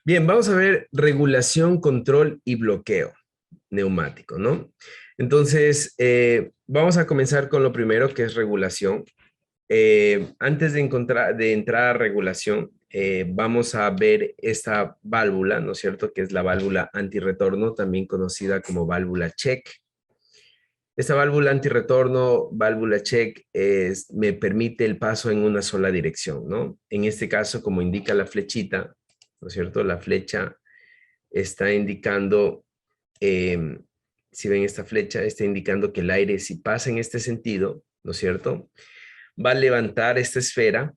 Bien, vamos a ver regulación, control y bloqueo neumático, ¿no? Entonces, vamos a comenzar con lo primero, que es regulación. Antes de entrar a regulación, vamos a ver esta válvula, ¿no es cierto? Que es la válvula antirretorno, también conocida como válvula check. Esta válvula antirretorno, válvula check, me permite el paso en una sola dirección, ¿no? En este caso, como indica la flechita, ¿no es cierto? La flecha está indicando, eh, si ven esta flecha, está indicando que el aire, si pasa en este sentido, ¿no es cierto? Va a levantar esta esfera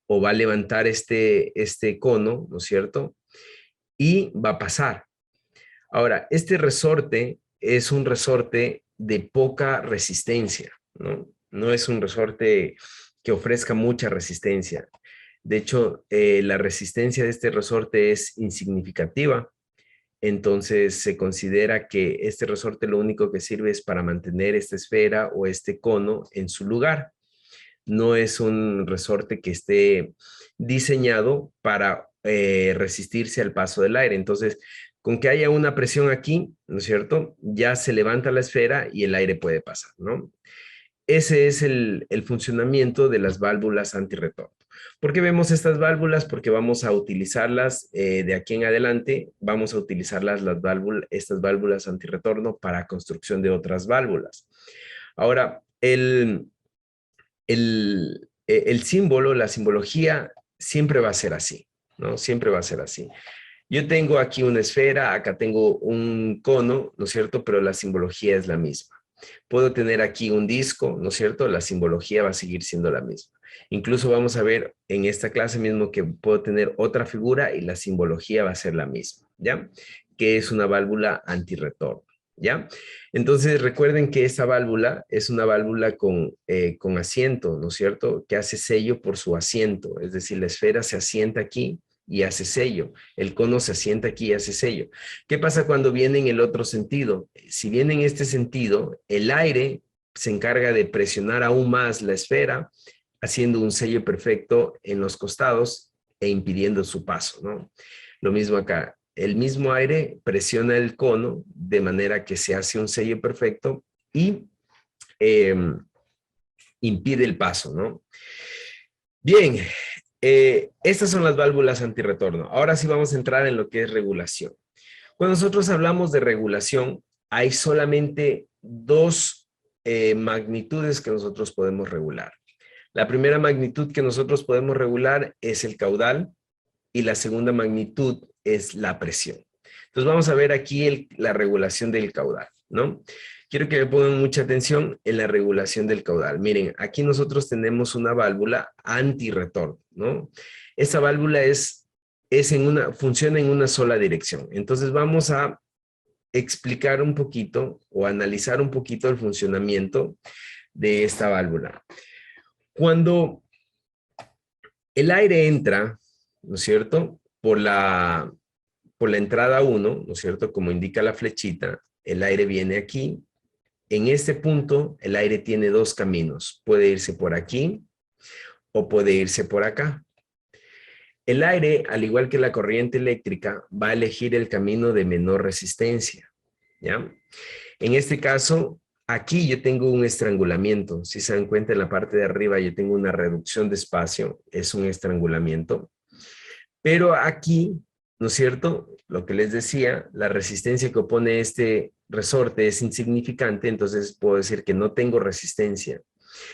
o va a levantar este cono, ¿no es cierto? Y va a pasar. Ahora, este resorte es un resorte de poca resistencia, ¿no? No es un resorte que ofrezca mucha resistencia. De hecho, la resistencia de este resorte es insignificativa. Entonces se considera que este resorte lo único que sirve es para mantener esta esfera o este cono en su lugar. No es un resorte que esté diseñado para resistirse al paso del aire. Entonces, con que haya una presión aquí, ¿no es cierto? Ya se levanta la esfera y el aire puede pasar, ¿no? Ese es el funcionamiento de las válvulas antirretorno. ¿Por qué vemos estas válvulas? Porque vamos a utilizarlas de aquí en adelante, vamos a utilizarlas estas válvulas antirretorno para construcción de otras válvulas. Ahora, el símbolo, la simbología, siempre va a ser así, ¿no? Siempre va a ser así. Yo tengo aquí una esfera, acá tengo un cono, ¿no es cierto? Pero la simbología es la misma. Puedo tener aquí un disco, ¿no es cierto? La simbología va a seguir siendo la misma. Incluso vamos a ver en esta clase mismo que puedo tener otra figura y la simbología va a ser la misma, ¿ya? Que es una válvula antirretorno, ¿ya? Entonces recuerden que esta válvula es una válvula con asiento, ¿no es cierto? Que hace sello por su asiento, es decir, la esfera se asienta aquí y hace sello. El cono se asienta aquí y hace sello. ¿Qué pasa cuando viene en el otro sentido? Si viene en este sentido, el aire se encarga de presionar aún más la esfera, haciendo un sello perfecto en los costados e impidiendo su paso, ¿no? Lo mismo acá. El mismo aire presiona el cono de manera que se hace un sello perfecto y eh, impide el paso, ¿no? Bien, estas son las válvulas antirretorno. Ahora sí vamos a entrar en lo que es regulación. Cuando nosotros hablamos de regulación, hay solamente dos magnitudes que nosotros podemos regular. La primera magnitud que nosotros podemos regular es el caudal y la segunda magnitud es la presión. Entonces vamos a ver aquí la regulación del caudal, ¿no? Quiero que me pongan mucha atención en la regulación del caudal. Miren, aquí nosotros tenemos una válvula antirretorno, ¿no? Esa válvula funciona en una sola dirección. Entonces vamos a explicar un poquito o analizar un poquito el funcionamiento de esta válvula. Cuando el aire entra, ¿no es cierto? Por la entrada 1, ¿no es cierto? Como indica la flechita, el aire viene aquí. En este punto, el aire tiene dos caminos. Puede irse por aquí o puede irse por acá. El aire, al igual que la corriente eléctrica, va a elegir el camino de menor resistencia, ¿ya? En este caso, aquí yo tengo un estrangulamiento. Si se dan cuenta, en la parte de arriba yo tengo una reducción de espacio, es un estrangulamiento. Pero aquí, ¿no es cierto? Lo que les decía, la resistencia que opone este resorte es insignificante, entonces puedo decir que no tengo resistencia.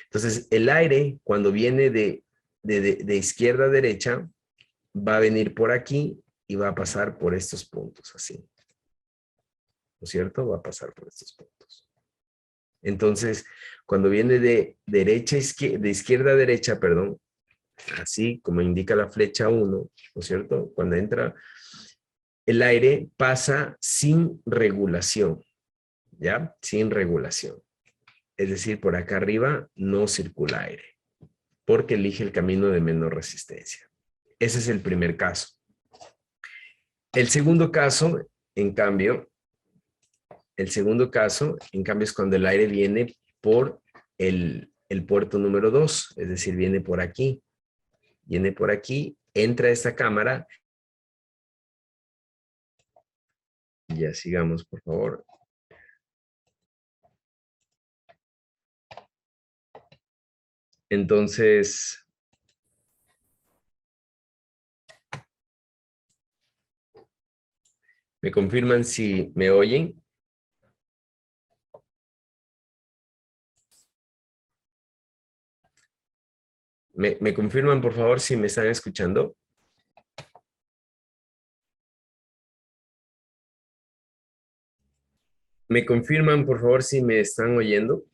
Entonces, el aire, cuando viene de izquierda a derecha, va a venir por aquí y va a pasar por estos puntos, así. ¿No es cierto? Va a pasar por estos puntos. Entonces, cuando viene de izquierda a derecha, perdón, así como indica la flecha 1, ¿no es cierto? Cuando entra, el aire pasa sin regulación, ¿ya? Sin regulación. Es decir, por acá arriba no circula aire, porque elige el camino de menor resistencia. Ese es el primer caso. El segundo caso, en cambio, es cuando el aire viene por el puerto número 2, es decir, viene por aquí, entra a esta cámara Ya, sigamos, por favor. Entonces, ¿me confirman si me oyen? ¿Me confirman, por favor, si me están escuchando? ¿Me confirman, por favor, si me están oyendo?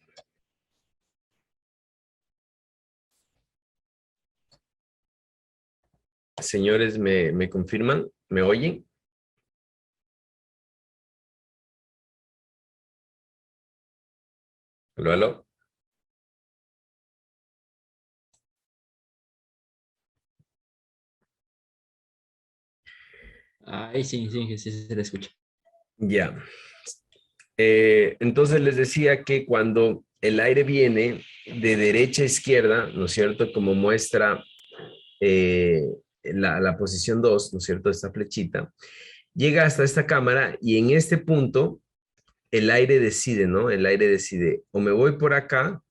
Señores, ¿me confirman? ¿Me oyen? ¿Aló, aló? Ahí sí, sí, sí, sí se le escucha. Ya. Entonces les decía que cuando el aire viene de derecha a izquierda, ¿no es cierto? Como muestra eh, la posición 2, ¿no es cierto? Esta flechita, llega hasta esta cámara y en este punto el aire decide, ¿no? El aire decide o me voy por acá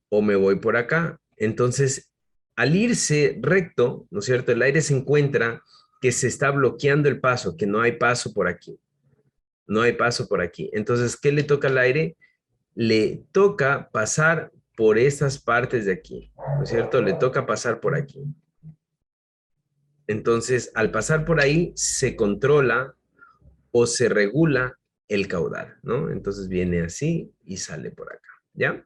o me voy por acá. Entonces, al irse recto, ¿no es cierto? El aire se encuentra que se está bloqueando el paso, que no hay paso por aquí. No hay paso por aquí. Entonces, ¿qué le toca al aire? Le toca pasar por estas partes de aquí, ¿no es cierto? Le toca pasar por aquí. Entonces, al pasar por ahí, se controla o se regula el caudal, ¿no? Entonces viene así y sale por acá, ¿ya?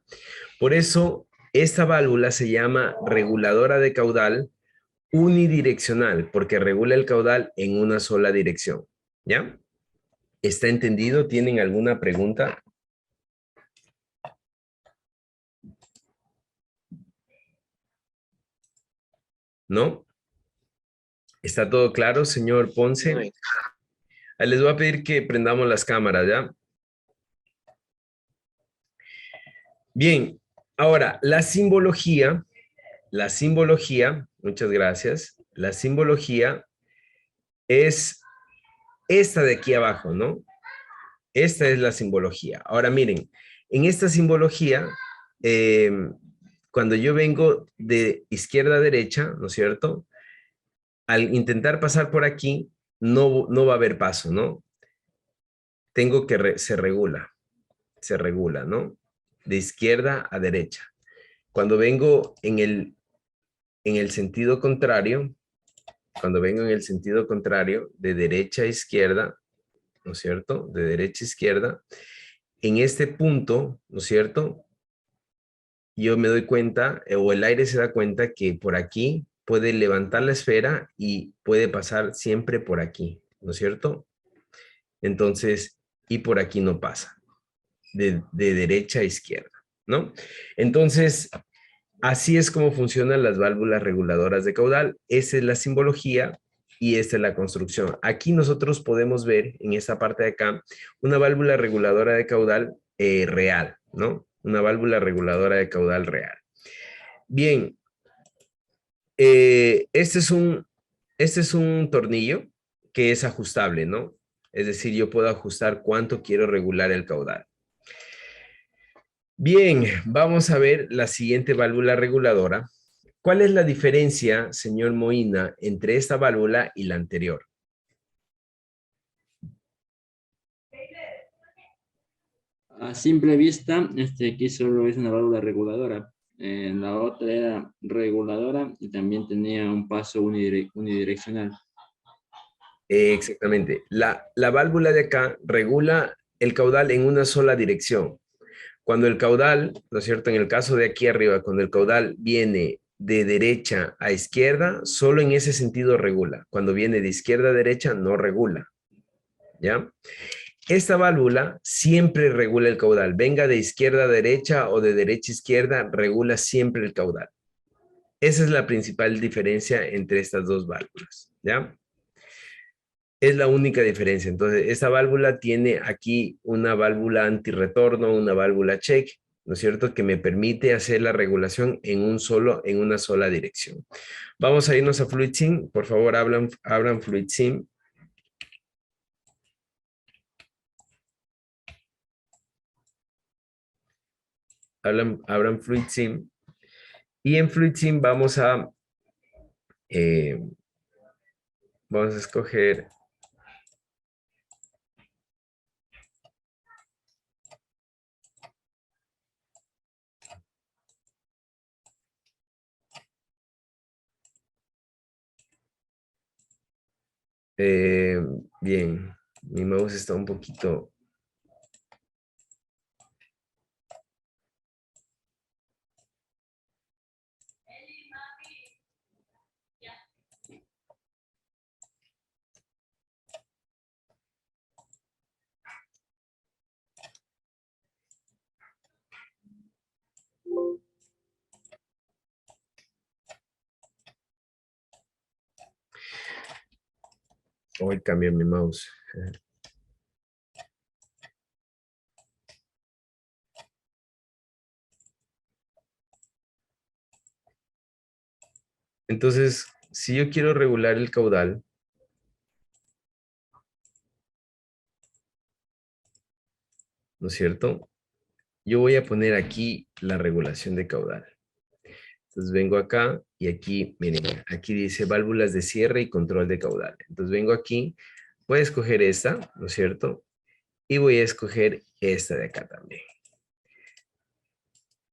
Por eso, esta válvula se llama reguladora de caudal unidireccional, porque regula el caudal en una sola dirección, ¿ya? ¿Está entendido? ¿Tienen alguna pregunta? ¿No? ¿Está todo claro, señor Ponce? Ahí les voy a pedir que prendamos las cámaras, ¿ya? Bien, ahora, muchas gracias, la simbología es esta de aquí abajo, ¿no? Esta es la simbología. Ahora miren, en esta simbología, eh, cuando yo vengo de izquierda a derecha, ¿no es cierto? Al intentar pasar por aquí, no va a haber paso, ¿no? Tengo que, se regula, ¿no? De izquierda a derecha. Cuando vengo en el sentido contrario, cuando vengo en el sentido contrario, de derecha a izquierda, ¿no es cierto? De derecha a izquierda, en este punto, ¿no es cierto? Yo me doy cuenta, o el aire se da cuenta que por aquí puede levantar la esfera y puede pasar siempre por aquí, ¿no es cierto? Entonces, y por aquí no pasa, de derecha a izquierda, ¿no? Entonces, así es como funcionan las válvulas reguladoras de caudal. Esa es la simbología y esta es la construcción. Aquí nosotros podemos ver en esta parte de acá una válvula reguladora de caudal real, ¿no? Una válvula reguladora de caudal real. Bien, eh, este es un, este es un tornillo que es ajustable, ¿no? Es decir, yo puedo ajustar cuánto quiero regular el caudal. Bien, vamos a ver la siguiente válvula reguladora. ¿Cuál es la diferencia, señor Moina, entre esta válvula y la anterior? A simple vista, aquí solo es una válvula reguladora. La otra era reguladora y también tenía un paso unidireccional. Exactamente. La válvula de acá regula el caudal en una sola dirección. Cuando el caudal, ¿no es cierto? En el caso de aquí arriba, cuando el caudal viene de derecha a izquierda, solo en ese sentido regula. Cuando viene de izquierda a derecha, no regula. ¿Ya? Esta válvula siempre regula el caudal. Venga de izquierda a derecha o de derecha a izquierda, regula siempre el caudal. Esa es la principal diferencia entre estas dos válvulas. ¿Ya? Es la única diferencia. Entonces, esta válvula tiene aquí una válvula antirretorno, una válvula check, ¿no es cierto? Que me permite hacer la regulación en una sola dirección. Vamos a irnos a FluidSim. Por favor, abran FluidSim. abran FluidSim. Y en FluidSim eh, vamos a escoger eh, bien, mi mouse está un poquito. Hoy cambié mi mouse. Entonces, si yo quiero regular el caudal, ¿no es cierto? Yo voy a poner aquí la regulación de caudal. Entonces vengo acá y aquí, miren, aquí dice válvulas de cierre y control de caudal. Entonces vengo aquí, voy a escoger esta, ¿no es cierto? Y voy a escoger esta de acá también.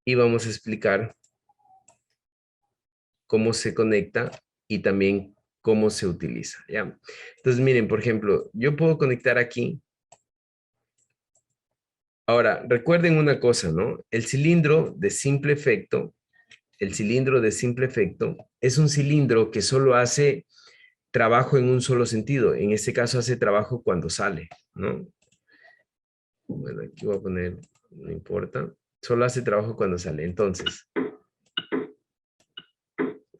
Y vamos a explicar cómo se conecta y también cómo se utiliza, ¿ya? Entonces miren, por ejemplo, yo puedo conectar aquí. Ahora, recuerden una cosa, ¿no? El cilindro de simple efecto es un cilindro que solo hace trabajo en un solo sentido. En este caso hace trabajo cuando sale, ¿no? Bueno, aquí voy a poner, no importa. Solo hace trabajo cuando sale. Entonces,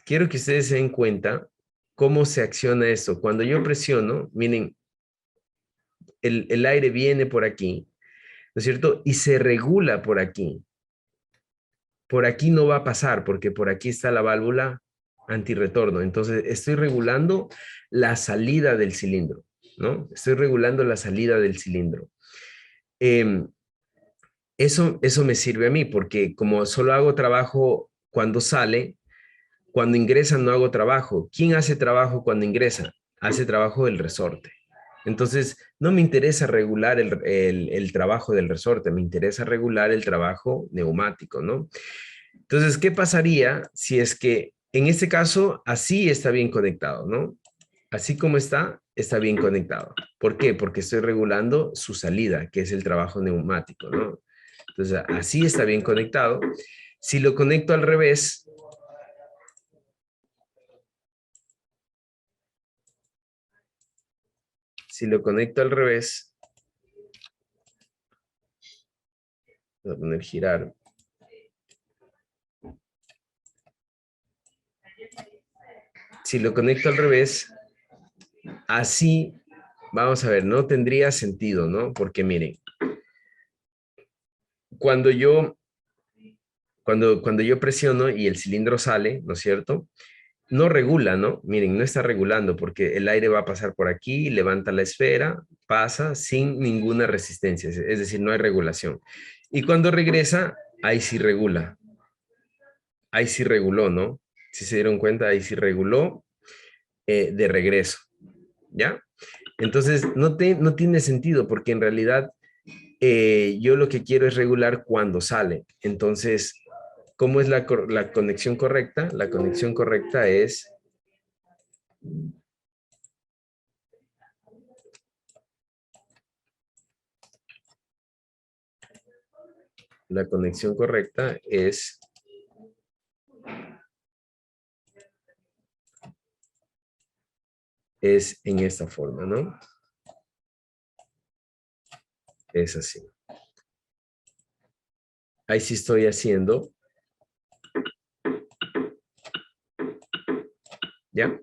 quiero que ustedes se den cuenta cómo se acciona esto. Cuando yo presiono, miren, el aire viene por aquí, ¿no es cierto? Y se regula por aquí. Por aquí no va a pasar porque por aquí está la válvula antirretorno. Entonces, estoy regulando la salida del cilindro, ¿no? Estoy regulando la salida del cilindro. Em, eso me sirve a mí porque como solo hago trabajo cuando sale, cuando ingresa no hago trabajo. ¿Quién hace trabajo cuando ingresa? Hace trabajo el resorte. Entonces, no me interesa regular el trabajo del resorte, me interesa regular el trabajo neumático, ¿no? Entonces, ¿qué pasaría si es que en este caso así está bien conectado, ¿no? Así como está bien conectado. ¿Por qué? Porque estoy regulando su salida, que es el trabajo neumático, ¿no? Entonces, así está bien conectado. Si lo conecto al revés, voy a poner girar. Si lo conecto al revés, así, vamos a ver, no tendría sentido, ¿no? Porque miren, cuando yo, cuando yo presiono y el cilindro sale, ¿no es cierto? No regula, ¿no? Miren, no está regulando porque el aire va a pasar por aquí, levanta la esfera, pasa sin ninguna resistencia, es decir, no hay regulación. Y cuando regresa, ahí sí regula, ahí sí reguló, ¿no? Si se dieron cuenta, ahí sí reguló de regreso, ¿ya? Entonces, no tiene sentido porque en realidad yo lo que quiero es regular cuando sale. Entonces, ¿cómo es la conexión correcta? La conexión correcta es la conexión correcta es en esta forma, ¿no? Es así. Ahí sí estoy haciendo, ¿ya?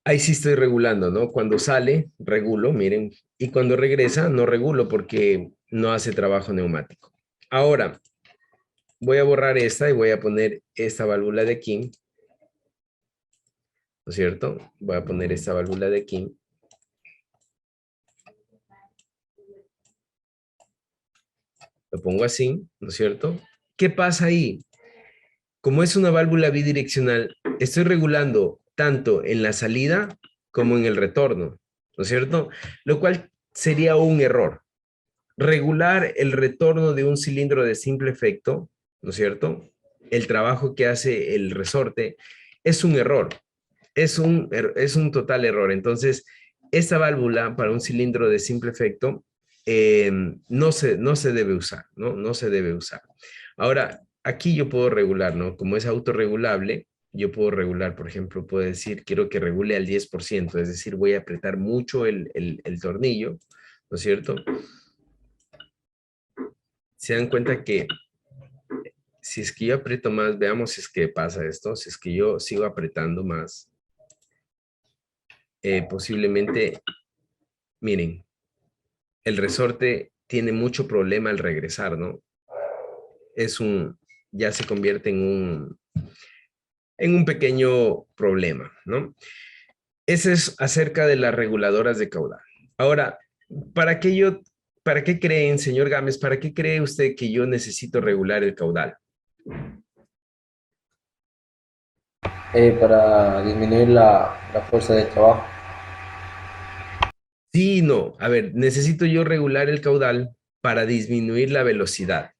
Ahí sí estoy regulando, ¿no? Cuando sale, regulo, miren, y cuando regresa, no regulo porque no hace trabajo neumático. Ahora, voy a borrar esta y voy a poner esta válvula de aquí, ¿no es cierto? Voy a poner esta válvula de aquí. Lo pongo así, ¿no es cierto? ¿Qué pasa ahí? Como es una válvula bidireccional, estoy regulando tanto en la salida como en el retorno, ¿no es cierto? Lo cual sería un error. Regular el retorno de un cilindro de simple efecto, ¿no es cierto? El trabajo que hace el resorte es un error, es un total error. Entonces, esta válvula para un cilindro de simple efecto no se debe usar, ¿no? No se debe usar. Ahora, aquí yo puedo regular, ¿no? Como es autorregulable, yo puedo regular, por ejemplo, puedo decir, quiero que regule al 10%, es decir, voy a apretar mucho el tornillo, ¿no es cierto? Se dan cuenta que si es que yo aprieto más, veamos si es que pasa esto, si es que yo sigo apretando más, posiblemente, miren, el resorte tiene mucho problema al regresar, ¿no? Ya se convierte en un pequeño problema, ¿no? Ese es acerca de las reguladoras de caudal. Ahora, ¿para qué para qué creen, señor Gámez, para qué cree usted que yo necesito regular el caudal? Para disminuir la fuerza de trabajo. Sí, y no. A ver, necesito yo regular el caudal para disminuir la velocidad.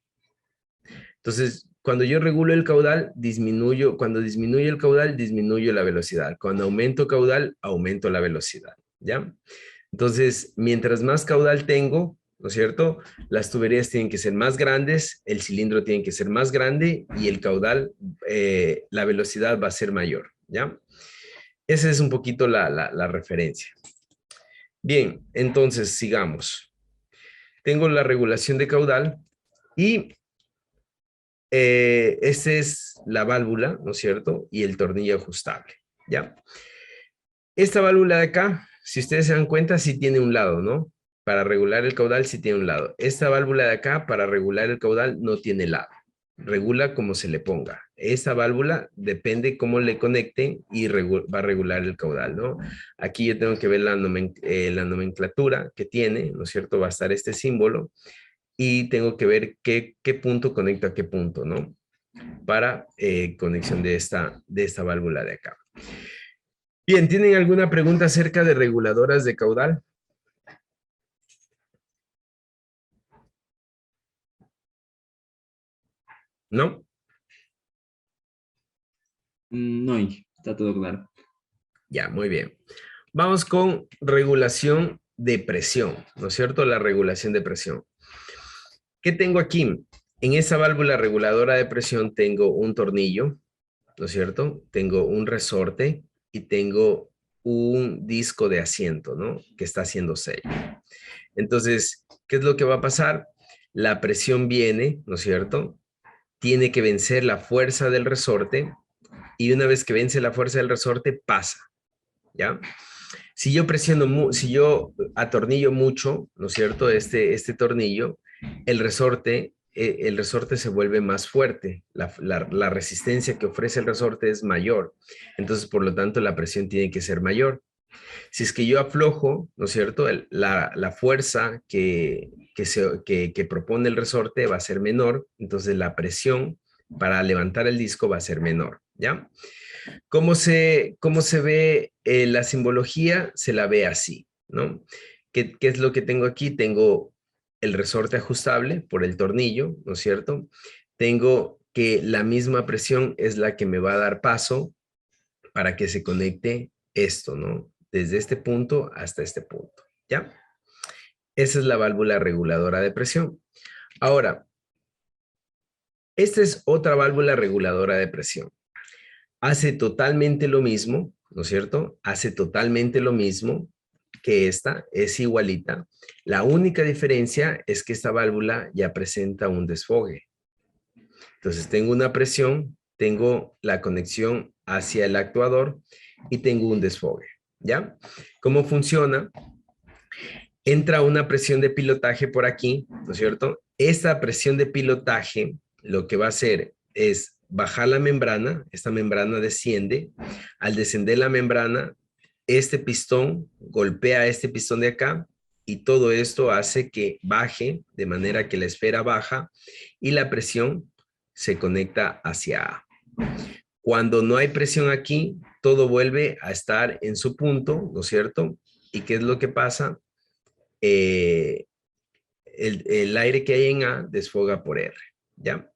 Entonces, cuando yo regulo el caudal, cuando disminuyo el caudal, disminuyo la velocidad. Cuando aumento caudal, aumento la velocidad, ¿ya? Entonces, mientras más caudal tengo, ¿no es cierto? Las tuberías tienen que ser más grandes, el cilindro tiene que ser más grande y el caudal, la velocidad va a ser mayor, ¿ya? Esa es un poquito la referencia. Bien, entonces sigamos. Tengo la regulación de caudal y esta es la válvula, ¿no es cierto? Y el tornillo ajustable, ¿ya? Esta válvula de acá, si ustedes se dan cuenta, sí tiene un lado, ¿no? Para regular el caudal sí tiene un lado. Esta válvula de acá, para regular el caudal, no tiene lado. Regula como se le ponga. Esta válvula depende cómo le conecten y va a regular el caudal, ¿no? Aquí yo tengo que ver la nomenclatura que tiene, ¿no es cierto? Va a estar este símbolo y tengo que ver qué punto conecta a qué punto, ¿no? Para conexión de esta válvula de acá. Bien, ¿tienen alguna pregunta acerca de reguladoras de caudal? ¿No? No, está todo claro. Ya, muy bien. Vamos con regulación de presión, ¿no es cierto? La regulación de presión. ¿Qué tengo aquí? En esa válvula reguladora de presión tengo un tornillo, ¿no es cierto? Tengo un resorte y tengo un disco de asiento, ¿no? Que está haciendo sello. Entonces, ¿qué es lo que va a pasar? La presión viene, ¿no es cierto? Tiene que vencer la fuerza del resorte y una vez que vence la fuerza del resorte, pasa, ¿ya? Si yo atornillo mucho, ¿no es cierto? Este tornillo, el resorte se vuelve más fuerte, la resistencia que ofrece el resorte es mayor, entonces por lo tanto la presión tiene que ser mayor. Si es que yo aflojo, ¿no es cierto? La fuerza que propone el resorte va a ser menor, entonces la presión para levantar el disco va a ser menor, ¿ya? Cómo se ve la simbología? Se la ve así, ¿no? ¿Qué es lo que tengo aquí? Tengo el resorte ajustable por el tornillo, ¿no es cierto? Tengo que la misma presión es la que me va a dar paso para que se conecte esto, ¿no? Desde este punto hasta este punto, ¿ya? Esa es la válvula reguladora de presión. Ahora, esta es otra válvula reguladora de presión. Hace totalmente lo mismo, ¿no es cierto? Hace totalmente lo mismo que esta, es igualita. La única diferencia es que esta válvula ya presenta un desfogue. Entonces tengo una presión, tengo la conexión hacia el actuador y tengo un desfogue, ¿ya? ¿Cómo funciona? Entra una presión de pilotaje por aquí, ¿no es cierto? Esta presión de pilotaje lo que va a hacer es bajar la membrana, esta membrana desciende, al descender la membrana, este pistón golpea este pistón de acá y todo esto hace que baje, de manera que la esfera baja y la presión se conecta hacia A. Cuando no hay presión aquí, todo vuelve a estar en su punto, ¿no es cierto? ¿Y qué es lo que pasa? El aire que hay en A desfoga por R, ¿ya?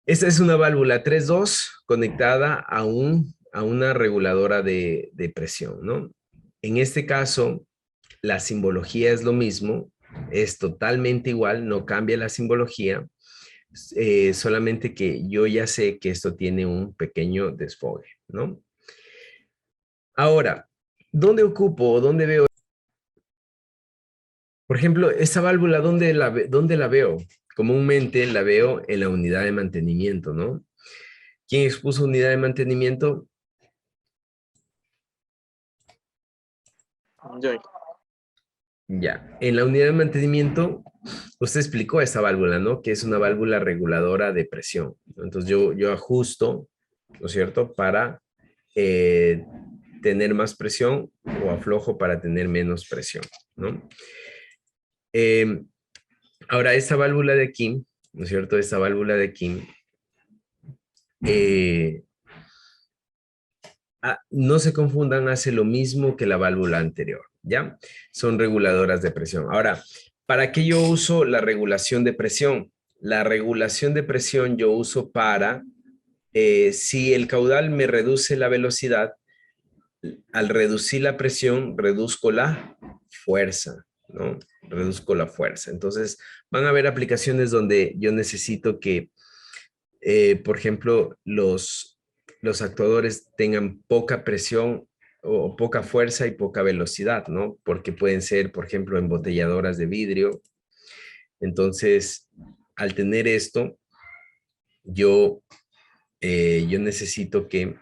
Esta es una válvula 3.2 conectada a una reguladora de presión, ¿no? En este caso, la simbología es lo mismo, es totalmente igual, no cambia la simbología, solamente que yo ya sé que esto tiene un pequeño desfogue, ¿no? Ahora, ¿dónde ocupo o dónde veo? Por ejemplo, esta válvula, ¿dónde la veo? Comúnmente la veo en la unidad de mantenimiento, ¿no? ¿Quién expuso unidad de mantenimiento? Yo. Ya, en la unidad de mantenimiento, usted explicó esta válvula, ¿no? Que es una válvula reguladora de presión. Entonces yo ajusto, ¿no es cierto? Para tener más presión o aflojo para tener menos presión, ¿no? Eh, Ahora, esta válvula de aquí, ¿no es cierto? Esta válvula de aquí, no se confundan, hace lo mismo que la válvula anterior, ¿ya? Son reguladoras de presión. Ahora, ¿para qué yo uso la regulación de presión? La regulación de presión yo uso para, si el caudal me reduce la velocidad, al reducir la presión, reduzco la fuerza, ¿no? Reduzco la fuerza. Entonces, van a haber aplicaciones donde yo necesito que, por ejemplo, los actuadores tengan poca presión o poca fuerza y poca velocidad, ¿no? Porque pueden ser, por ejemplo, embotelladoras de vidrio. Entonces, al tener esto, yo, yo necesito que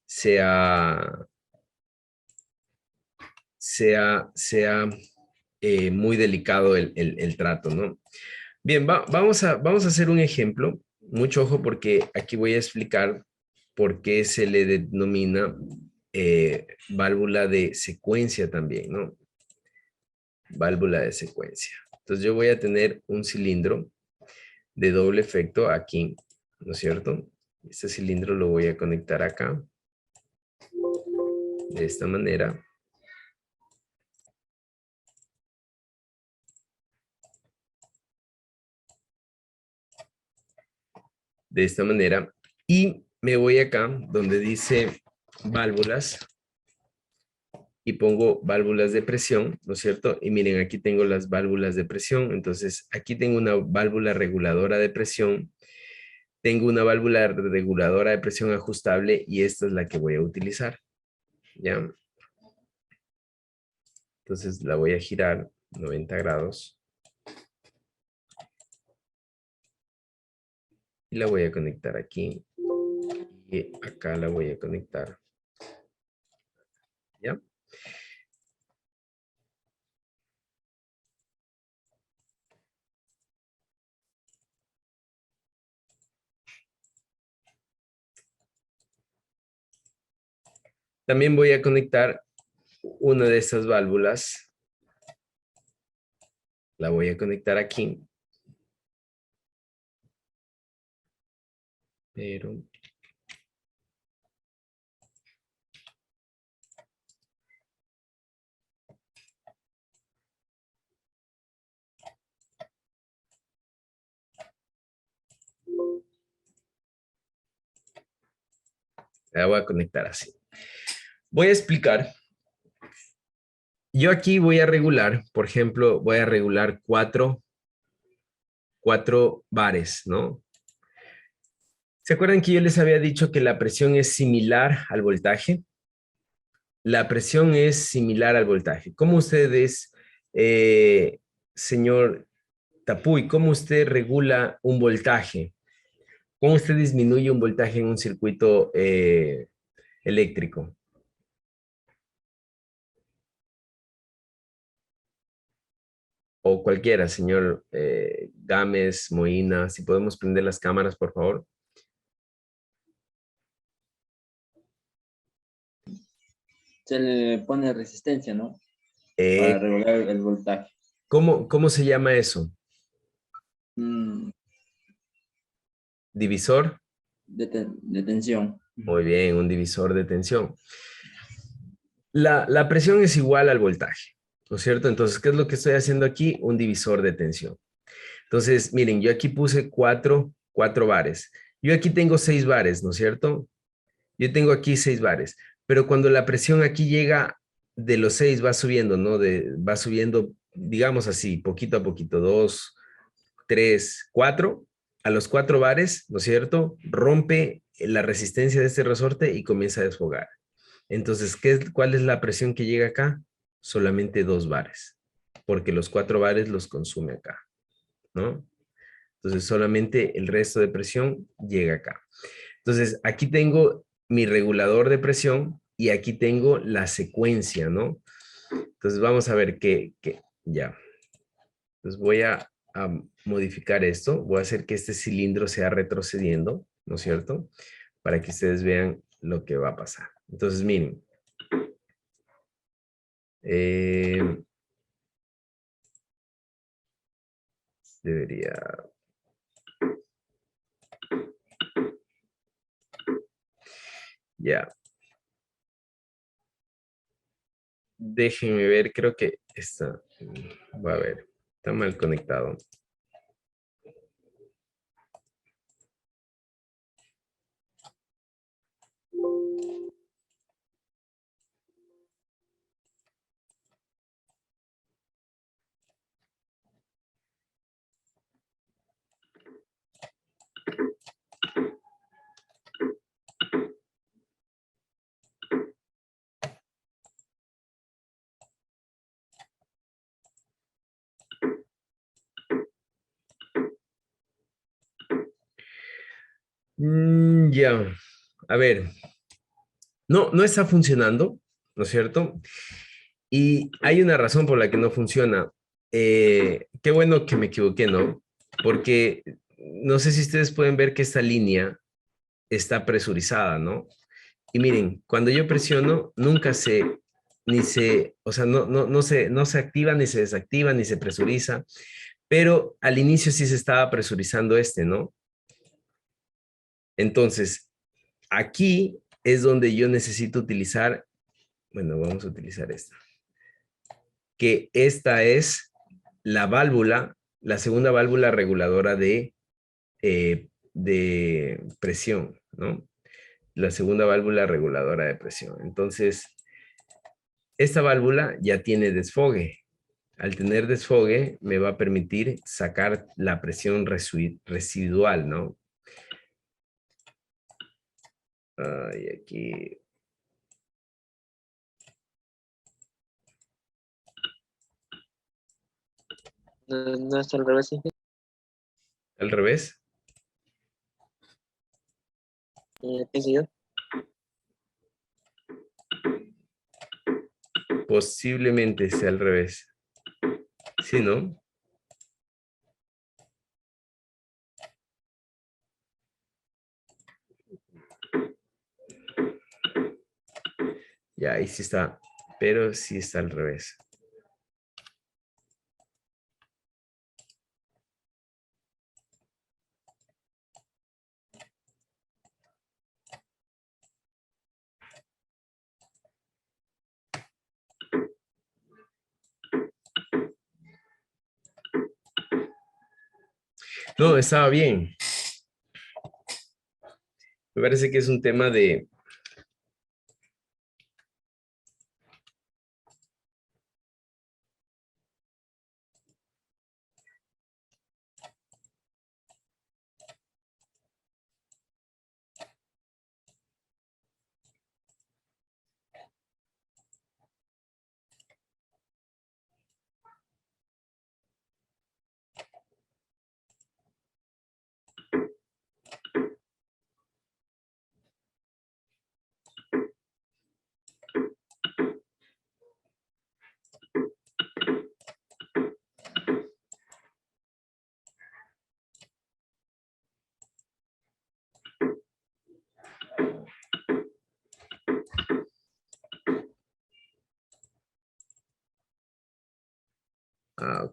sea, sea muy delicado el trato, ¿no? Bien, vamos a hacer un ejemplo. Mucho ojo porque aquí voy a explicar por qué se le denomina válvula de secuencia también, ¿no? Válvula de secuencia. Entonces yo voy a tener un cilindro de doble efecto aquí, ¿no es cierto? Este cilindro lo voy a conectar acá, de esta manera. De esta manera. Y me voy acá donde dice válvulas y pongo válvulas de presión, ¿no es cierto? Y miren, aquí tengo las válvulas de presión. Entonces, aquí tengo una válvula reguladora de presión. Tengo una válvula reguladora de presión ajustable y esta es la que voy a utilizar. ¿Ya? Entonces, la voy a girar 90 grados. Y la voy a conectar aquí. Y acá la voy a conectar. ¿Ya? También voy a conectar una de estas válvulas. La voy a conectar aquí. Pero la voy a conectar así. Voy a explicar. Yo aquí voy a regular, por ejemplo, voy a regular cuatro bares, ¿no? ¿Se acuerdan que yo les había dicho que la presión es similar al voltaje? La presión es similar al voltaje. ¿Cómo ustedes, señor Tapuy, cómo usted regula un voltaje? ¿Cómo usted disminuye un voltaje en un circuito eléctrico? O cualquiera, señor Gámez, Moina, si podemos prender las cámaras, por favor. Se le pone resistencia, ¿no? para regular el voltaje. ¿Cómo se llama eso? Mm, ¿Divisor? de tensión. Muy bien, un divisor de tensión. La presión es igual al voltaje, ¿no es cierto? Entonces, ¿qué es lo que estoy haciendo aquí? Un divisor de tensión. Entonces, miren, yo aquí puse cuatro bares. Yo aquí tengo 6 bares, ¿no es cierto? Yo tengo aquí 6 bares, pero cuando la presión aquí llega de los 6 va subiendo, ¿no? Va subiendo, digamos así, poquito a poquito, 2, 3, 4. A los 4 bares, ¿no es cierto? Rompe la resistencia de este resorte y comienza a desfogar. Entonces, ¿cuál es la presión que llega acá? Solamente 2 bares, porque los 4 bares los consume acá, ¿no? Entonces, solamente el resto de presión llega acá. Entonces, aquí tengo mi regulador de presión y aquí tengo la secuencia, ¿no? Entonces, vamos a ver ya. Entonces, voy a modificar esto. Voy a hacer que este cilindro sea retrocediendo, ¿no es cierto? Para que ustedes vean lo que va a pasar. Entonces, miren. Debería... Ya. Déjenme ver, creo que está... Va a ver, está mal conectado. Ya, a ver, no está funcionando, ¿no es cierto? Y hay una razón por la que no funciona. Qué bueno que me equivoqué, ¿no? Porque no sé si ustedes pueden ver que esta línea está presurizada, ¿no? Y miren, cuando yo presiono, nunca o sea, no se activa, ni se desactiva, ni se presuriza, pero al inicio sí se estaba presurizando este, ¿no? Entonces, aquí es donde yo necesito utilizar, bueno, vamos a utilizar esta, que esta es la válvula, la segunda válvula reguladora de presión, ¿no? La segunda válvula reguladora de presión. Entonces, esta válvula ya tiene desfogue. Al tener desfogue, me va a permitir sacar la presión residual, ¿no? Y aquí. No, no está al revés, sí. Al revés. ¿Qué sé yo? Posiblemente sea al revés. ¿Sí, no? Ya, ahí sí está. Pero sí está al revés. No, estaba bien. Me parece que es un tema de...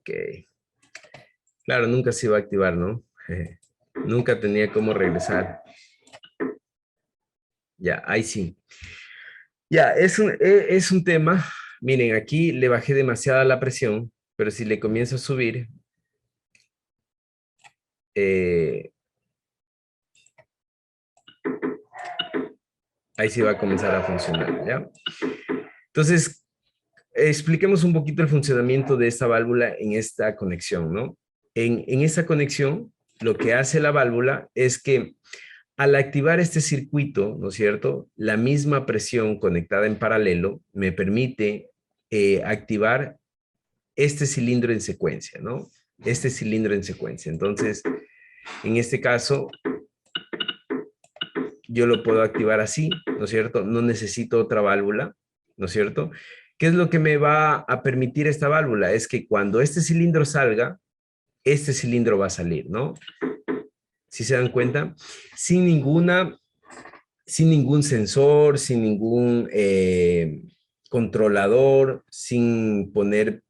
Ok. Claro, nunca se iba a activar, ¿no? Nunca tenía cómo regresar. Ya, ahí sí. Ya, es un tema. Miren, aquí le bajé demasiada la presión, pero si le comienzo a subir, eh, ahí sí va a comenzar a funcionar, ¿ya? Entonces, expliquemos un poquito el funcionamiento de esta válvula en esta conexión, ¿no? En esta conexión, lo que hace la válvula es que al activar este circuito, ¿no es cierto? La misma presión conectada en paralelo me permite activar este cilindro en secuencia, ¿no? Este cilindro en secuencia. Entonces, en este caso, yo lo puedo activar así, ¿no es cierto? No necesito otra válvula, ¿no es cierto? ¿Qué es lo que me va a permitir esta válvula? Es que cuando este cilindro salga, este cilindro va a salir, ¿no? Si se dan cuenta, sin ninguna, sin ningún sensor, sin ningún controlador, sin poner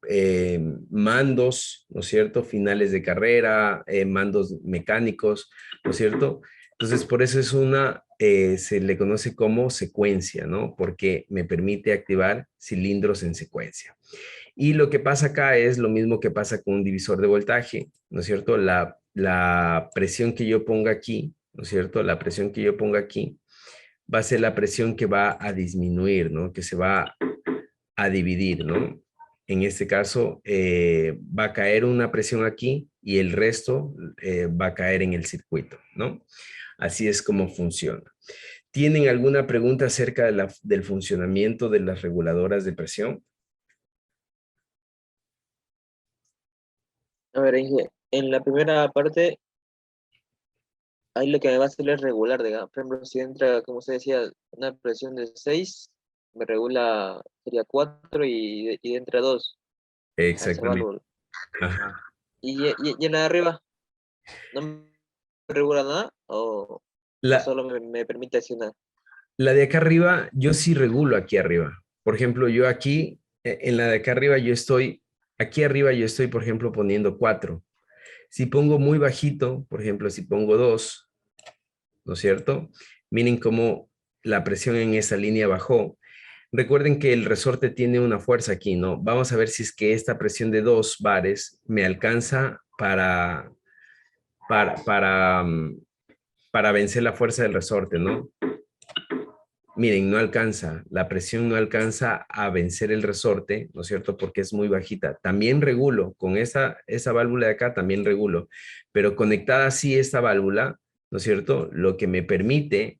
mandos, ¿no es cierto? Finales de carrera, mandos mecánicos, ¿no es cierto? Entonces, por eso es se le conoce como secuencia, ¿no? Porque me permite activar cilindros en secuencia. Y lo que pasa acá es lo mismo que pasa con un divisor de voltaje, ¿no es cierto? La presión que yo ponga aquí, ¿no es cierto? La presión que yo ponga aquí va a ser la presión que va a disminuir, ¿no? Que se va a dividir, ¿no? En este caso, va a caer una presión aquí y el resto va a caer en el circuito, ¿no? Así es como funciona. ¿Tienen alguna pregunta acerca del funcionamiento de las reguladoras de presión? A ver, Inge, en la primera parte, ahí lo que me va a hacer es regular, digamos. Por ejemplo, si entra, como usted decía, una presión de 6 me regula, sería 4 y entra 2 a esa Exactamente. válvula. Ajá. Y en la de arriba, ¿no me regula nada? ¿O La, solo me permite accionar? la de acá arriba, yo sí regulo aquí arriba. Por ejemplo, yo aquí, en la de acá arriba, aquí arriba yo estoy, por ejemplo, poniendo 4. Si pongo muy bajito, por ejemplo, si pongo 2, ¿no es cierto? Miren cómo la presión en esa línea bajó. Recuerden que el resorte tiene una fuerza aquí, ¿no? Vamos a ver si es que esta presión de 2 bares me alcanza para, para, mm, para vencer la fuerza del resorte, ¿no? Miren, no alcanza, la presión no alcanza a vencer el resorte, ¿no es cierto? Porque es muy bajita. También regulo, con esa válvula de acá también regulo, pero conectada así esta válvula, ¿no es cierto? Lo que me permite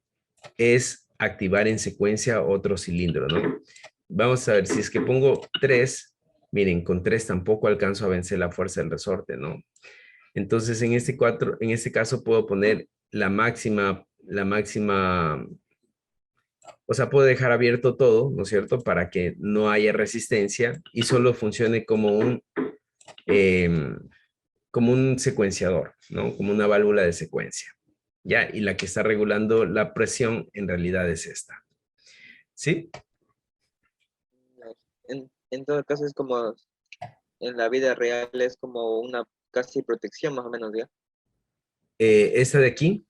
es activar en secuencia otro cilindro, ¿no? Vamos a ver, si es que pongo 3, miren, con 3 tampoco alcanzo a vencer la fuerza del resorte, ¿no? Entonces, en este caso puedo poner la máxima, o sea, puedo dejar abierto todo, ¿no es cierto? Para que no haya resistencia y solo funcione em, como un secuenciador, ¿no? Como una válvula de secuencia. ¿Ya? Y la que está regulando la presión en realidad es esta. ¿Sí? En todo caso es como, en la vida real es como una casi protección más o menos, ¿ya? Esta de aquí,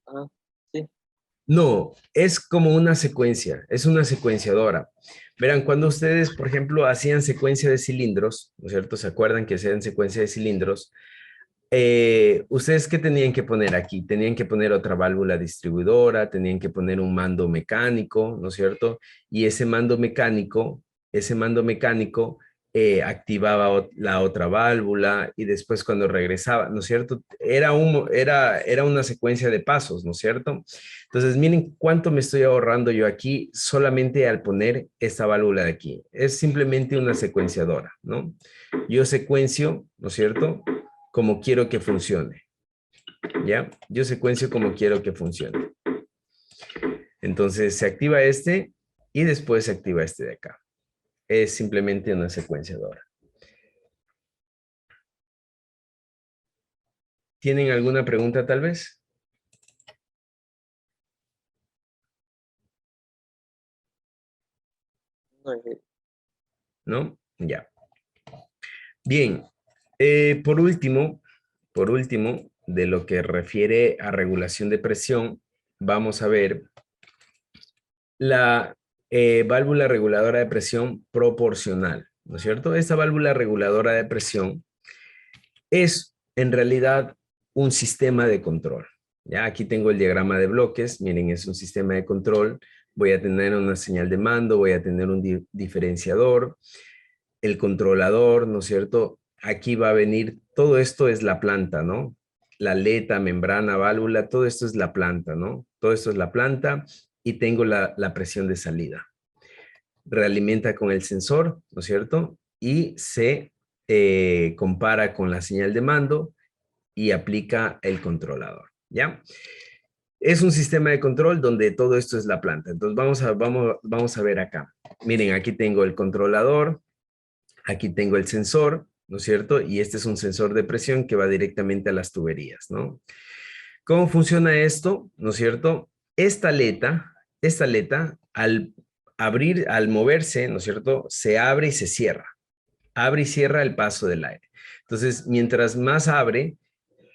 Ah, sí. no, es como una secuencia, es una secuenciadora. Verán, cuando ustedes, por ejemplo, hacían secuencia de cilindros, ¿no es cierto? ¿Se acuerdan que hacían secuencia de cilindros? ¿Ustedes qué tenían que poner aquí? Tenían que poner otra válvula distribuidora, tenían que poner un mando mecánico, ¿no es cierto? Y ese mando mecánico activaba la otra válvula y después cuando regresaba, ¿no es cierto? Era una secuencia de pasos, ¿no es cierto? Entonces, miren cuánto me estoy ahorrando yo aquí solamente al poner esta válvula de aquí. Es simplemente una secuenciadora, ¿no? Yo secuencio, ¿no es cierto? Como quiero que funcione, ¿ya? Yo secuencio como quiero que funcione. Entonces se activa este y después se activa este de acá. Es simplemente una secuenciadora. ¿Tienen alguna pregunta tal vez? No, ¿No? Ya. Bien. Por último, de lo que refiere a regulación de presión, vamos a ver la válvula reguladora de presión proporcional, ¿no es cierto? Esta válvula reguladora de presión es en realidad un sistema de control. Ya aquí tengo el diagrama de bloques, miren, es un sistema de control. Voy a tener una señal de mando, voy a tener un diferenciador, el controlador, ¿no es cierto? Aquí va a venir, todo esto es la planta, ¿no? La aleta, membrana, válvula, todo esto es la planta, ¿no? Todo esto es la planta y tengo la presión de salida. Realimenta con el sensor, ¿no es cierto? Y se compara con la señal de mando y aplica el controlador, ¿ya? Es un sistema de control donde todo esto es la planta. Entonces vamos a ver acá. Miren, aquí tengo el controlador, aquí tengo el sensor, ¿no es cierto? Y este es un sensor de presión que va directamente a las tuberías, ¿no? ¿Cómo funciona esto? ¿No es cierto? Esta aleta, al abrir, al moverse, ¿no es cierto? Se abre y se cierra. Abre y cierra el paso del aire. Entonces, mientras más abre,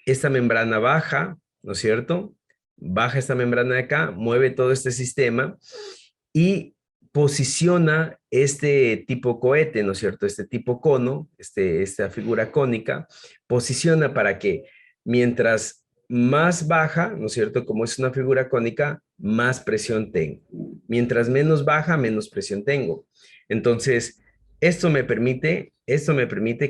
esta membrana baja, ¿no es cierto? Baja esta membrana de acá, mueve todo este sistema y posiciona este tipo cohete, ¿no es cierto? Este tipo cono, esta figura cónica, posiciona para que mientras más baja, ¿no es cierto? Como es una figura cónica, más presión tengo. Mientras menos baja, menos presión tengo. Entonces, esto me permite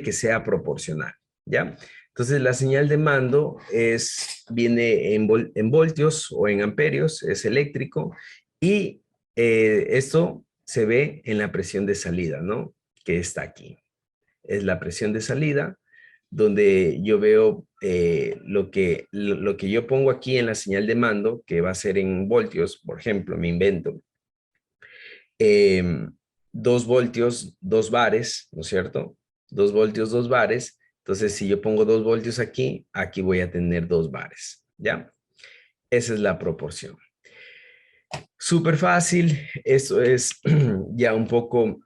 que sea proporcional, ¿ya? Entonces, la señal de mando viene en voltios o en amperios, es eléctrico, y esto se ve en la presión de salida, ¿no? Que está aquí. Es la presión de salida, donde yo veo lo que yo pongo aquí en la señal de mando, que va a ser en voltios, por ejemplo, me invento. 2 voltios, 2 bares, ¿no es cierto? 2 voltios, 2 bares. Entonces, si yo pongo 2 voltios aquí, aquí voy a tener 2 bares, ¿ya? Esa es la proporción. Súper fácil, eso es ya un poco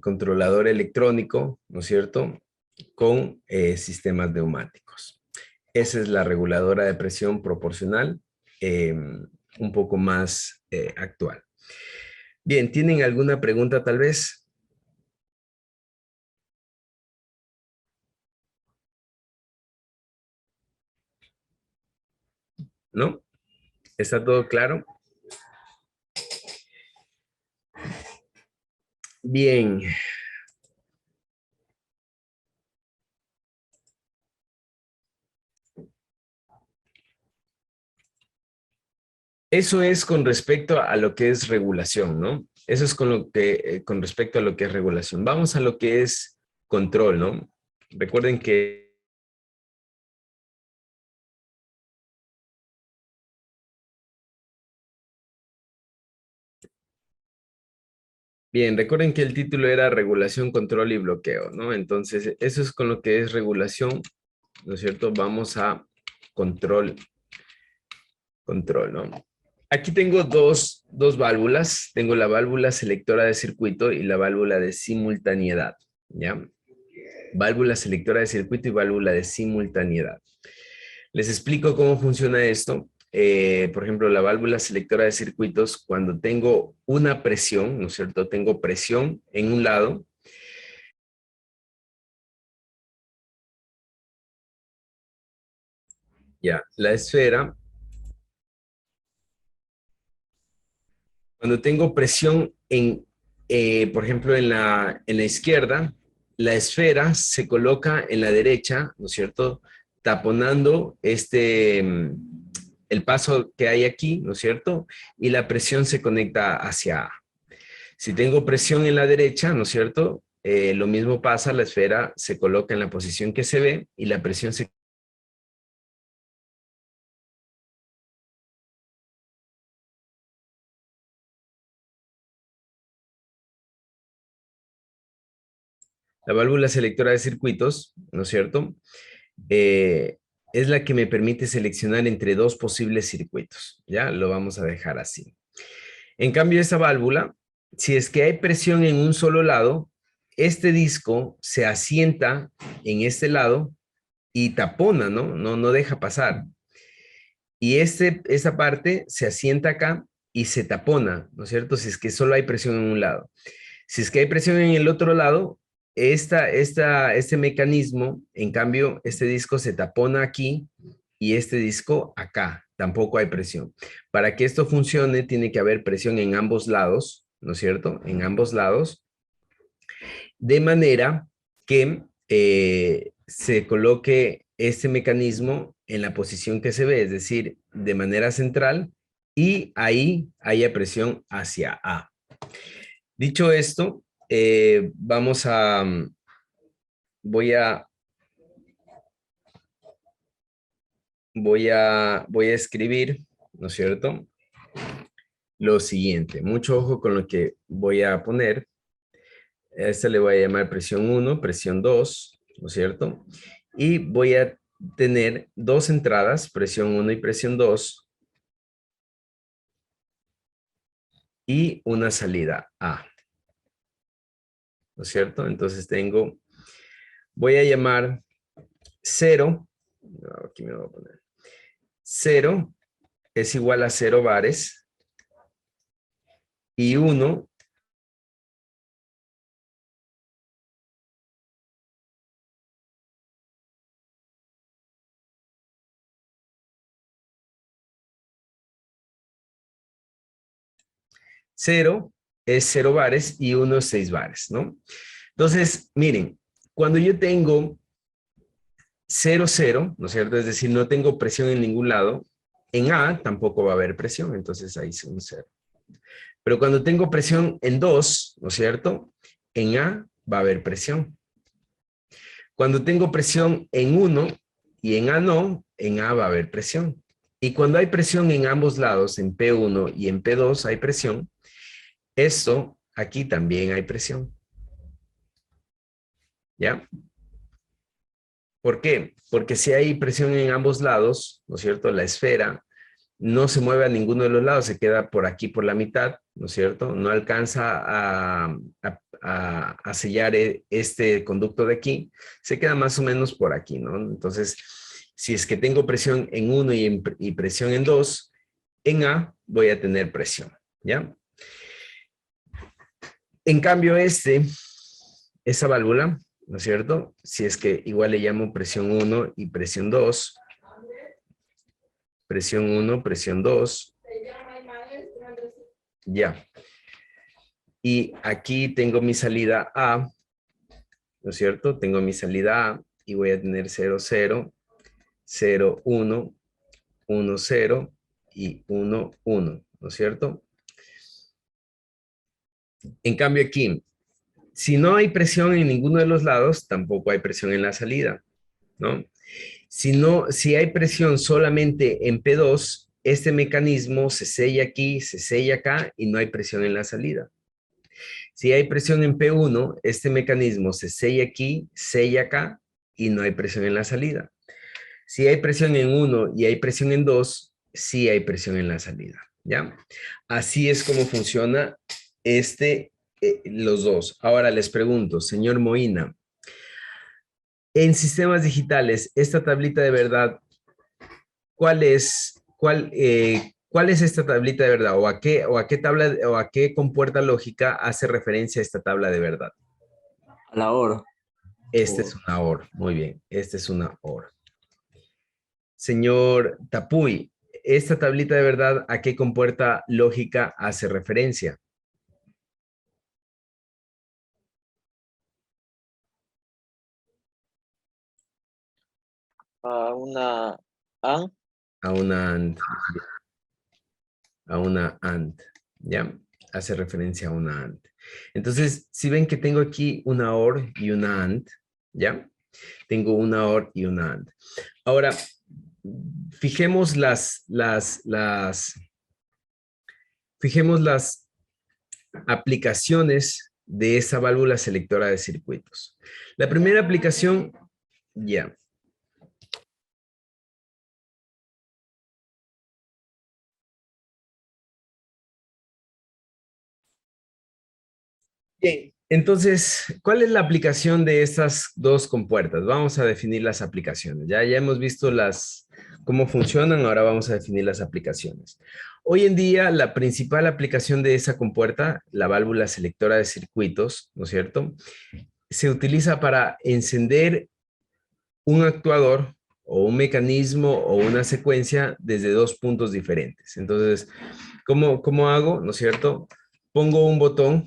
controlador electrónico, ¿no es cierto? Con sistemas neumáticos. Esa es la reguladora de presión proporcional, un poco más actual. Bien, ¿tienen alguna pregunta tal vez? ¿No? ¿Está todo claro? Bien. Eso es con respecto a lo que es regulación, ¿no? Eso es con respecto a lo que es regulación. Vamos a lo que es control, ¿no? Recuerden que bien, recuerden que el título era regulación, control y bloqueo, ¿no? Entonces, eso es con lo que es regulación, ¿no es cierto? Vamos a control, ¿no? Aquí tengo dos válvulas. Tengo la válvula selectora de circuito y la válvula de simultaneidad, ¿ya? Válvula selectora de circuito y válvula de simultaneidad. Les explico cómo funciona esto. Por ejemplo, la válvula selectora de circuitos, cuando tengo una presión, ¿no es cierto? Tengo presión en un lado. Ya, la esfera, cuando tengo presión por ejemplo, en la izquierda, la esfera se coloca en la derecha, ¿no es cierto? Taponando el paso que hay aquí, ¿no es cierto? Y la presión se conecta hacia A. Si tengo presión en la derecha, ¿no es cierto? Lo mismo pasa, la esfera se coloca en la posición que se ve y la presión se... La válvula selectora de circuitos, ¿no es cierto? Eh, es la que me permite seleccionar entre dos posibles circuitos, ¿ya? Lo vamos a dejar así. En cambio, esa válvula, si es que hay presión en un solo lado, este disco se asienta en este lado y tapona, ¿no? No deja pasar. Y esa parte se asienta acá y se tapona, ¿no es cierto? Si es que solo hay presión en un lado. Si es que hay presión en el otro lado, este mecanismo, en cambio, este disco se tapona aquí y este disco acá. Tampoco hay presión. Para que esto funcione, tiene que haber presión en ambos lados, ¿no es cierto? En ambos lados, de manera que se coloque este mecanismo en la posición que se ve, es decir, de manera central, y ahí haya presión hacia A. Dicho esto, vamos a, voy a, voy a escribir, ¿no es cierto? Lo siguiente, mucho ojo con lo que voy a poner. A esta le voy a llamar presión 1, presión 2, ¿no es cierto? Y voy a tener dos entradas, presión 1 y presión 2, y una salida A, ¿no es cierto? Entonces voy a llamar 0, aquí me voy a poner, 0 es igual a 0 bares, y 1 0 es 0 bares y 1 es 6 bares, ¿no? Entonces, miren, cuando yo tengo 0, 0, ¿no es cierto? Es decir, no tengo presión en ningún lado, en A tampoco va a haber presión, entonces ahí es un 0. Pero cuando tengo presión en 2, ¿no es cierto? En A va a haber presión. Cuando tengo presión en 1 y en A no, en A va a haber presión. Y cuando hay presión en ambos lados, en P1 y en P2 hay presión, esto aquí también hay presión. ¿Ya? ¿Por qué? Porque si hay presión en ambos lados, ¿no es cierto? La esfera no se mueve a ninguno de los lados, se queda por aquí, por la mitad, ¿no es cierto? No alcanza a sellar este conducto de aquí, se queda más o menos por aquí, ¿no? Entonces, si es que tengo presión en 1 y presión en 2, en A voy a tener presión, ¿ya? En cambio, esa válvula, ¿no es cierto? Si es que igual le llamo presión 1 y presión 2, presión 1, presión 2, ya. Y aquí tengo mi salida A, ¿no es cierto? Tengo mi salida A y voy a tener 0, 0, 0, 1, 1, 0 y 1, 1, ¿no es cierto? En cambio aquí, si no hay presión en ninguno de los lados, tampoco hay presión en la salida, ¿no? Si hay presión solamente en P2, este mecanismo se sella aquí, se sella acá y no hay presión en la salida. Si hay presión en P1, este mecanismo se sella aquí, sella acá y no hay presión en la salida. Si hay presión en 1 y hay presión en 2, sí hay presión en la salida, ¿ya? Así es como funciona los dos. Ahora les pregunto, señor Moina, en sistemas digitales, esta tablita de verdad, ¿cuál es esta tablita de verdad? ¿O a qué tabla o a qué compuerta lógica hace referencia esta tabla de verdad? A la hora. Este es una OR. Muy bien, este es una OR. Señor Tapuy, ¿esta tablita de verdad a qué compuerta lógica hace referencia? A una A. A una AND. A una AND. ¿Ya? Hace referencia a una AND. Entonces, si ven que tengo aquí una OR y una AND, ¿ya? Tengo una OR y una AND. Ahora, fijemos fijemos las aplicaciones de esa válvula selectora de circuitos. La primera aplicación, ya. Bien, Entonces, ¿cuál es la aplicación de estas dos compuertas? Vamos a definir las aplicaciones. Ya hemos visto cómo funcionan, ahora vamos a definir las aplicaciones. Hoy en día, la principal aplicación de esa compuerta, la válvula selectora de circuitos, ¿no es cierto? Se utiliza para encender un actuador o un mecanismo o una secuencia desde dos puntos diferentes. Entonces, ¿cómo hago? ¿No es cierto? Pongo un botón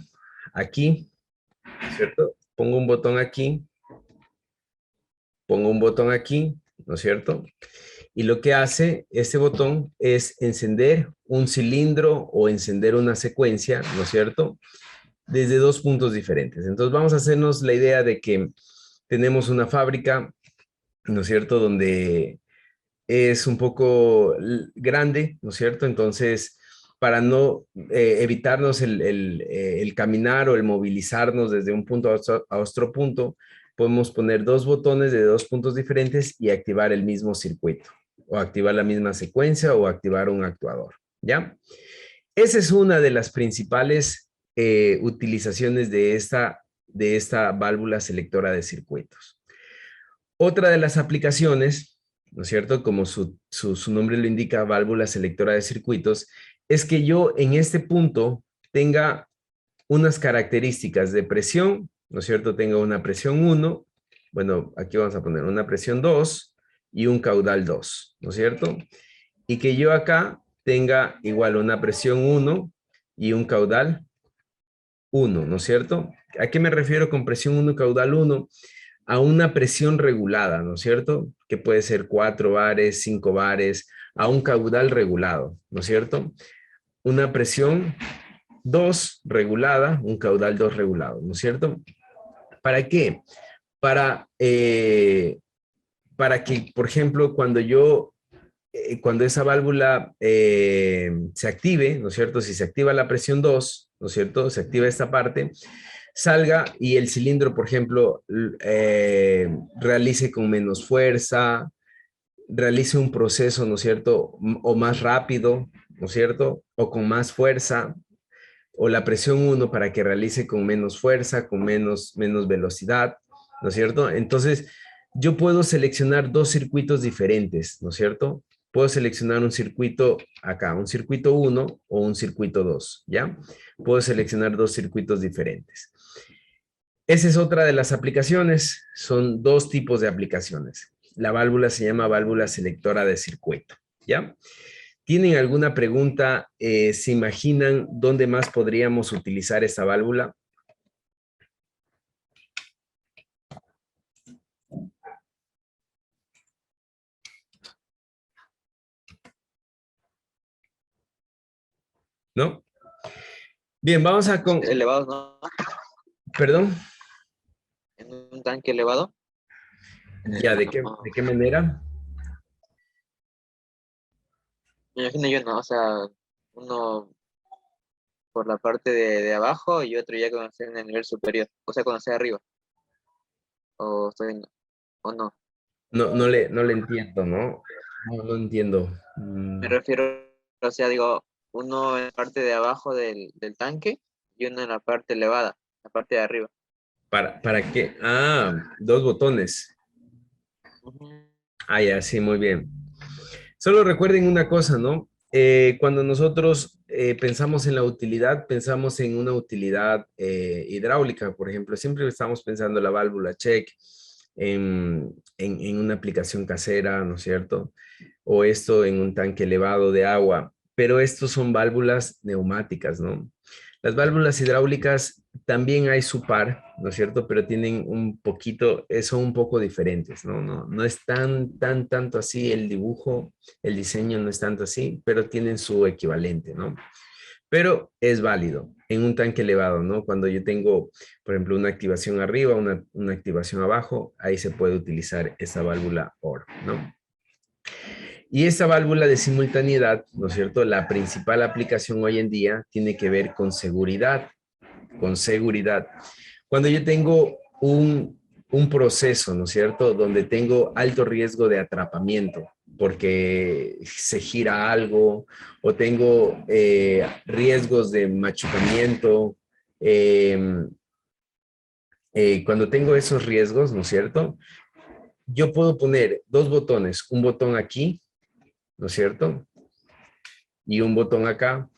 aquí, ¿cierto? Pongo un botón aquí, pongo un botón aquí, ¿no es cierto? Y lo que hace este botón es encender un cilindro o encender una secuencia, ¿no es cierto? Desde dos puntos diferentes. Entonces vamos a hacernos la idea de que tenemos una fábrica, ¿no es cierto? Donde es un poco grande, ¿no es cierto? Entonces, para no evitarnos el caminar o el movilizarnos desde un punto a otro punto, podemos poner dos botones de dos puntos diferentes y activar el mismo circuito, o activar la misma secuencia o activar un actuador, ¿ya? Esa es una de las principales utilizaciones de esta válvula selectora de circuitos. Otra de las aplicaciones, ¿no es cierto? Como su nombre lo indica, válvula selectora de circuitos, es que yo en este punto tenga unas características de presión, ¿no es cierto? Tenga una presión 1, bueno, aquí vamos a poner una presión 2 y un caudal 2, ¿no es cierto? Y que yo acá tenga igual una presión 1 y un caudal 1, ¿no es cierto? ¿A qué me refiero con presión 1 y caudal 1? A una presión regulada, ¿no es cierto? Que puede ser 4 bares, 5 bares, a un caudal regulado, ¿no es cierto? Una presión 2 regulada, un caudal 2 regulado, ¿no es cierto? ¿Para qué? Para, para que, por ejemplo, cuando esa válvula se active, ¿no es cierto? Si se activa la presión 2, ¿no es cierto? Se activa esta parte, salga y el cilindro, por ejemplo, realice con menos fuerza, realice un proceso, ¿no es cierto? O más rápido, ¿no es cierto? O con más fuerza, o la presión 1 para que realice con menos fuerza, con menos velocidad, ¿no es cierto? Entonces, yo puedo seleccionar dos circuitos diferentes, ¿no es cierto? Puedo seleccionar un circuito acá, un circuito 1 o un circuito 2, ¿ya? Puedo seleccionar dos circuitos diferentes. Esa es otra de las aplicaciones. Son dos tipos de aplicaciones. La válvula se llama válvula selectora de circuito, ¿ya? ¿Tienen alguna pregunta? ¿Se imaginan dónde más podríamos utilizar esta válvula? ¿No? Bien, vamos a Elevados, ¿no? Perdón. En un tanque elevado. Ya, ¿de qué manera? Me imagino yo, ¿no? O sea, uno por la parte de abajo y otro ya cuando esté en el nivel superior. O sea, cuando esté arriba. O estoy, o no. No le entiendo, ¿no? No entiendo. Me refiero, o sea, digo, uno en la parte de abajo del tanque y uno en la parte elevada, la parte de arriba. ¿Para qué? Ah, dos botones. Ujú. Ah, ya, sí, muy bien. Solo recuerden una cosa, ¿no? Cuando nosotros pensamos en la utilidad, pensamos en una utilidad hidráulica, por ejemplo. Siempre estamos pensando en la válvula check, en una aplicación casera, ¿no es cierto? O esto en un tanque elevado de agua. Pero estos son válvulas neumáticas, ¿no? Las válvulas hidráulicas también hay su par, ¿no es cierto? Pero tienen un poquito, son un poco diferentes, ¿no? No es tanto así el dibujo, el diseño no es tanto así, pero tienen su equivalente, ¿no? Pero es válido en un tanque elevado, ¿no? Cuando yo tengo, por ejemplo, una activación arriba, una activación abajo, ahí se puede utilizar esa válvula OR, ¿no? Y esa válvula de simultaneidad, ¿no es cierto? La principal aplicación hoy en día tiene que ver con seguridad, con seguridad. Cuando yo tengo un proceso, ¿no es cierto? Donde tengo alto riesgo de atrapamiento porque se gira algo o tengo riesgos de machucamiento, cuando tengo esos riesgos, ¿no es cierto? Yo puedo poner dos botones, un botón aquí, ¿no es cierto? Y un botón acá.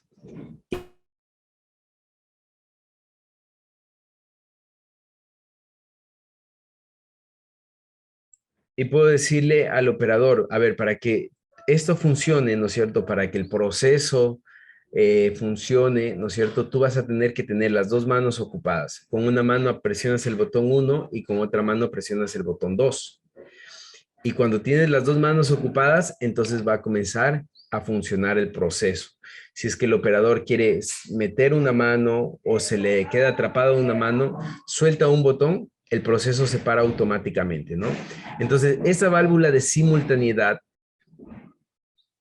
Y puedo decirle al operador, a ver, para que esto funcione, ¿no es cierto? Para que el proceso funcione, ¿no es cierto? Tú vas a tener que tener las dos manos ocupadas. Con una mano presionas el botón 1 y con otra mano presionas el botón 2. Y cuando tienes las dos manos ocupadas, entonces va a comenzar a funcionar el proceso. Si es que el operador quiere meter una mano o se le queda atrapada una mano, suelta un botón, el proceso se para automáticamente, ¿no? Entonces, esa válvula de simultaneidad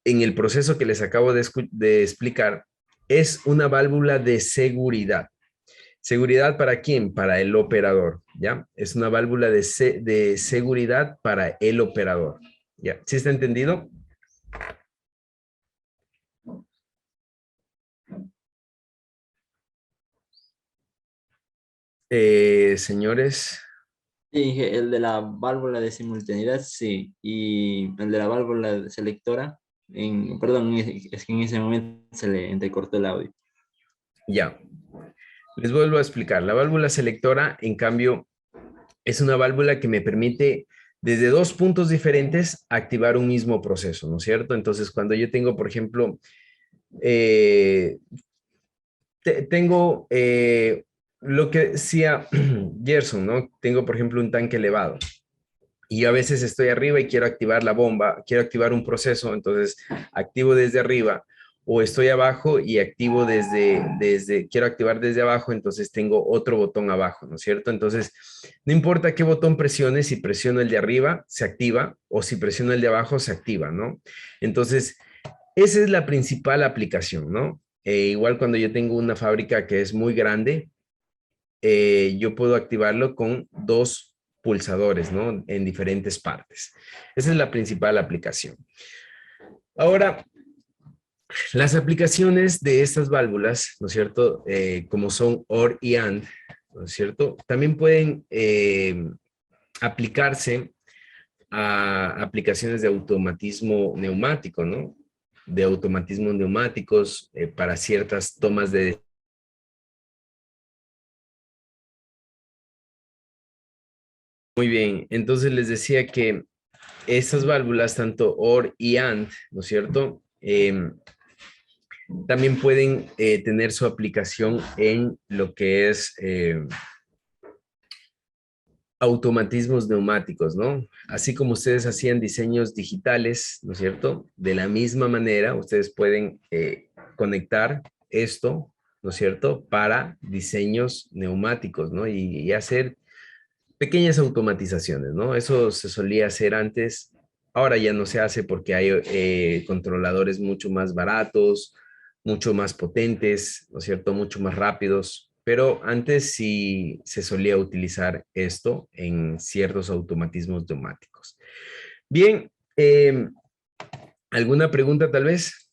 en el proceso que les acabo de explicar es una válvula de seguridad. ¿Seguridad para quién? Para el operador, ¿ya? Es una válvula de seguridad para el operador, ¿ya? ¿Sí está entendido? Señores, Sí, dije, el de la válvula de simultaneidad, sí. Y el de la válvula selectora, perdón, es que en ese momento se le entrecortó el audio. ya. Les vuelvo a explicar. La válvula selectora, en cambio, es una válvula que me permite desde dos puntos diferentes activar un mismo proceso, ¿no es cierto? Entonces, cuando yo tengo, por ejemplo, eh, tengo lo que decía Gerson, ¿no? Tengo, por ejemplo, un tanque elevado y yo a veces estoy arriba y quiero activar la bomba, quiero activar un proceso, entonces activo desde arriba o estoy abajo y activo quiero activar desde abajo, entonces tengo otro botón abajo, ¿no es cierto? Entonces, no importa qué botón presione, si presiono el de arriba, se activa, o si presiono el de abajo, se activa, ¿no? Entonces, esa es la principal aplicación, ¿no? Igual cuando yo tengo una fábrica que es muy grande, yo puedo activarlo con dos pulsadores, ¿no? En diferentes partes. Esa es la principal aplicación. Ahora, las aplicaciones de estas válvulas, ¿no es cierto? Como son OR y AND, ¿no es cierto? También pueden aplicarse a aplicaciones de automatismo neumático, ¿no? De automatismo neumáticos para ciertas tomas de... Muy bien, entonces les decía que estas válvulas, tanto OR y AND, ¿no es cierto? También pueden tener su aplicación en lo que es automatismos neumáticos, ¿no? Así como ustedes hacían diseños digitales, ¿no es cierto? De la misma manera, ustedes pueden conectar esto, ¿no es cierto? Para diseños neumáticos, ¿no? Y hacer pequeñas automatizaciones, ¿no? Eso se solía hacer antes, ahora ya no se hace porque hay controladores mucho más baratos, mucho más potentes, ¿no es cierto? Mucho más rápidos, pero antes sí se solía utilizar esto en ciertos automatismos neumáticos. Bien, ¿alguna pregunta tal vez?